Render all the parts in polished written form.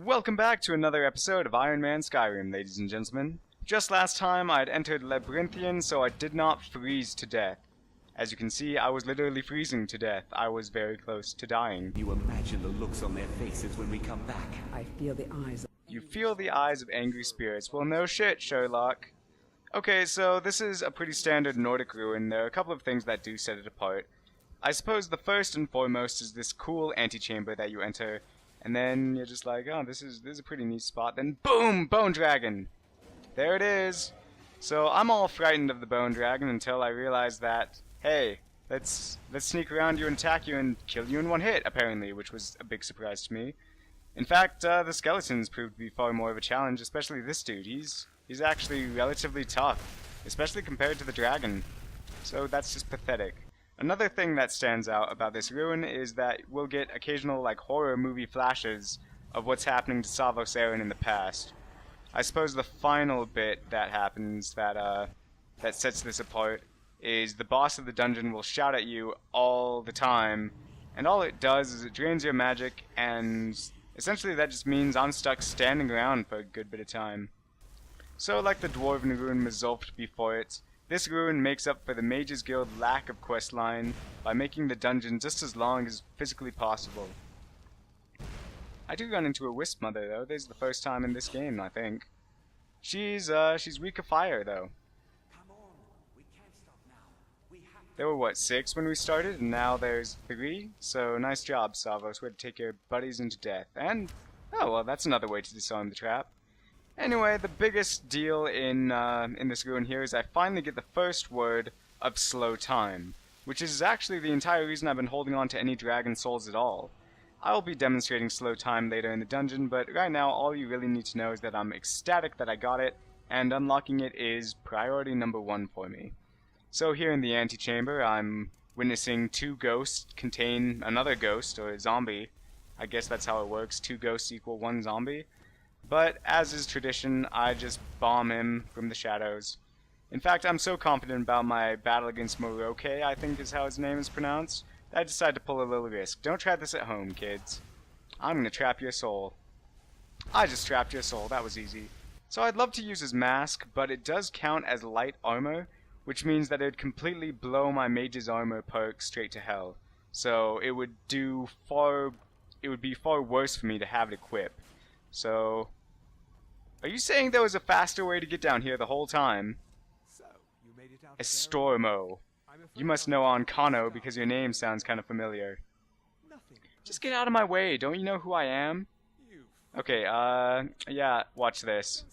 Welcome back to another episode of Ironman Skyrim, ladies and gentlemen. Just last time I'd entered Labrynthian, so I did not freeze to death. As you can see, I was literally freezing to death. I was very close to dying. You imagine the looks on their faces when we come back. I feel the eyes. You feel the eyes of angry spirits. Well, no shit, Sherlock. Okay, so this is a pretty standard Nordic ruin. There are a couple of things that do set it apart. I suppose the first and foremost is this cool antechamber that you enter. And then you're just like, oh, this is a pretty neat spot. Then boom, bone dragon. There it is. So I'm all frightened of the bone dragon until I realize that, hey, let's sneak around you and attack you and kill you in one hit, apparently, which was a big surprise to me. In fact, the skeletons proved to be far more of a challenge, especially this dude. He's actually relatively tough, especially compared to the dragon. So that's just pathetic. Another thing that stands out about this ruin is that we'll get occasional like horror movie flashes of what's happening to Savos Aaron in the past. I suppose the final bit that happens that sets this apart is the boss of the dungeon will shout at you all the time, and all it does is it drains your magic, and essentially that just means I'm stuck standing around for a good bit of time. So like the Dwarven ruin resolved before it, this ruin makes up for the Mages Guild lack of questline by making the dungeon just as long as physically possible. I do run into a Wisp Mother though. This is the first time in this game, I think. She's weak of fire though. There were what, 6 when we started, and now there's 3. So nice job, Savos. Way to take your buddies into death. And oh well, that's another way to disarm the trap. Anyway, the biggest deal in this ruin here is I finally get the first word of slow time, which is actually the entire reason I've been holding on to any dragon souls at all. I'll be demonstrating slow time later in the dungeon, but right now all you really need to know is that I'm ecstatic that I got it, and unlocking it is priority number 1 for me. So here in the antechamber, I'm witnessing 2 ghosts contain another ghost, or a zombie. I guess that's how it works, 2 ghosts equal 1 zombie. But, as is tradition, I just bomb him from the shadows. In fact, I'm so confident about my battle against Moroke, I think is how his name is pronounced, that I decided to pull a little risk. Don't try this at home, kids. I'm gonna trap your soul. I just trapped your soul, that was easy. So I'd love to use his mask, but it does count as light armor, which means that it would completely blow my mage's armor perk straight to hell. So it would be far worse for me to have it equipped. So, are you saying there was a faster way to get down here the whole time? Estormo. You must know Ancano because your name sounds kind of familiar. Just get out of my way, don't you know who I am? Okay, yeah, watch this.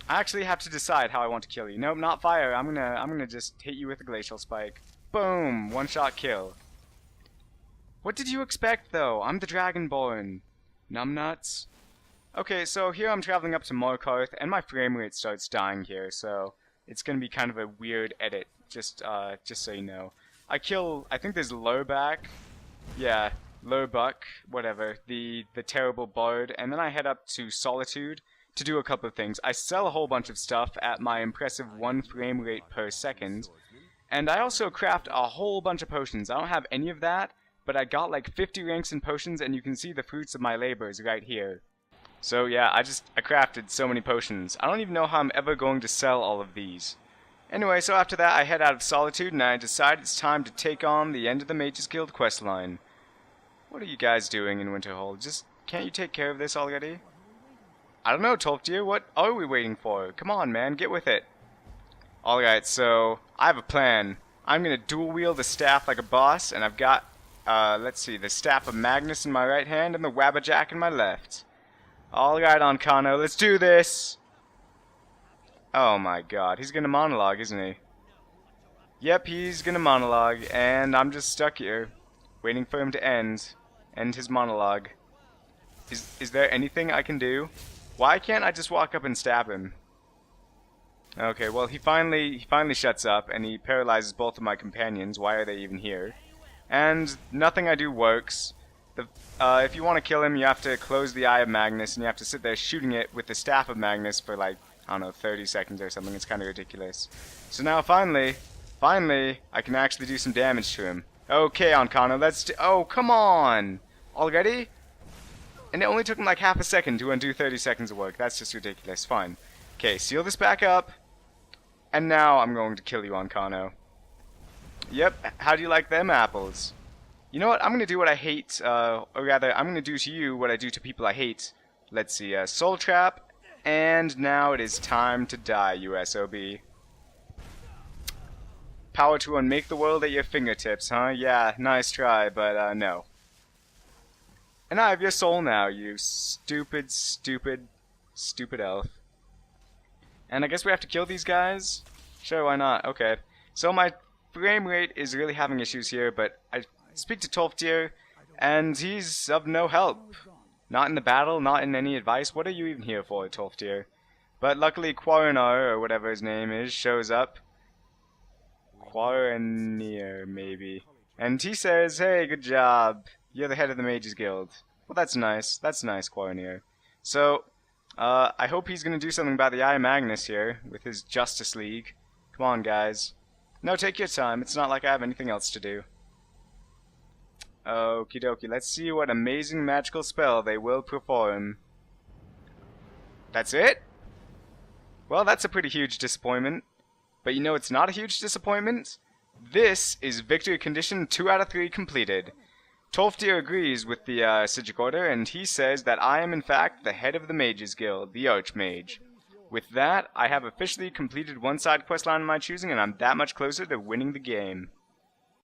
I actually have to decide how I want to kill you. Nope, not fire. I'm gonna just hit you with a glacial spike. Boom! One-shot kill. What did you expect, though? I'm the Dragonborn. Numbnuts. Okay, so here I'm traveling up to Markarth, and my frame rate starts dying here, so it's gonna be kind of a weird edit, just so you know. I think there's Lurbuck, yeah, Lurbuck, whatever, the terrible bard, and then I head up to Solitude to do a couple of things. I sell a whole bunch of stuff at my impressive 1 frame rate per second, and I also craft a whole bunch of potions. I don't have any of that, but I got like 50 ranks in potions, and you can see the fruits of my labors right here. So yeah, I crafted so many potions. I don't even know how I'm ever going to sell all of these. Anyway, so after that I head out of Solitude and I decide it's time to take on the end of the Mages Guild questline. What are you guys doing in Winterhold? Just, can't you take care of this already? I don't know, Tolfdir, what are we waiting for? Come on, man, get with it. Alright, so I have a plan. I'm gonna dual wield the staff like a boss, and I've got, let's see, the Staff of Magnus in my right hand and the Wabbajack in my left. Alright, Ancano, let's do this! Oh my god, he's gonna monologue, isn't he? Yep, he's gonna monologue, and I'm just stuck here, waiting for him to end his monologue. Is there anything I can do? Why can't I just walk up and stab him? Okay, well he finally shuts up, and he paralyzes both of my companions. Why are they even here? And nothing I do works. If you want to kill him, you have to close the Eye of Magnus, and you have to sit there shooting it with the Staff of Magnus for like, I don't know, 30 seconds or something. It's kind of ridiculous. So now finally, I can actually do some damage to him. Okay, Ancano, oh, come on! Already? And it only took him like half a second to undo 30 seconds of work. That's just ridiculous. Fine. Okay, seal this back up. And now I'm going to kill you on Kano. Yep, how do you like them apples? You know what, I'm going to do what I hate, or rather, I'm going to do to you what I do to people I hate. Let's see, Soul Trap, and now it is time to die, you SOB. Power to unmake the world at your fingertips, huh? Yeah, nice try, but, no. And I have your soul now, you stupid, stupid, stupid elf. And I guess we have to kill these guys? Sure, why not? Okay. So my frame rate is really having issues here, but I speak to 12th tier, and he's of no help. Not in the battle, not in any advice. What are you even here for, 12th tier? But luckily Quarrenar, or whatever his name is, shows up. Quarrenar, maybe. And he says, hey, good job. You're the head of the Mages Guild. Well, that's nice. That's nice, Quarrenar. So, I hope he's going to do something about the Eye Magnus here, with his Justice League. Come on, guys. No, take your time. It's not like I have anything else to do. Okie dokie. Let's see what amazing magical spell they will perform. That's it? Well, that's a pretty huge disappointment. But you know it's not a huge disappointment? This is victory condition 2 out of 3 completed. 12th tier agrees with the Psijic Order, and he says that I am in fact the head of the Mages Guild, the Archmage. With that, I have officially completed one side questline of my choosing, and I'm that much closer to winning the game.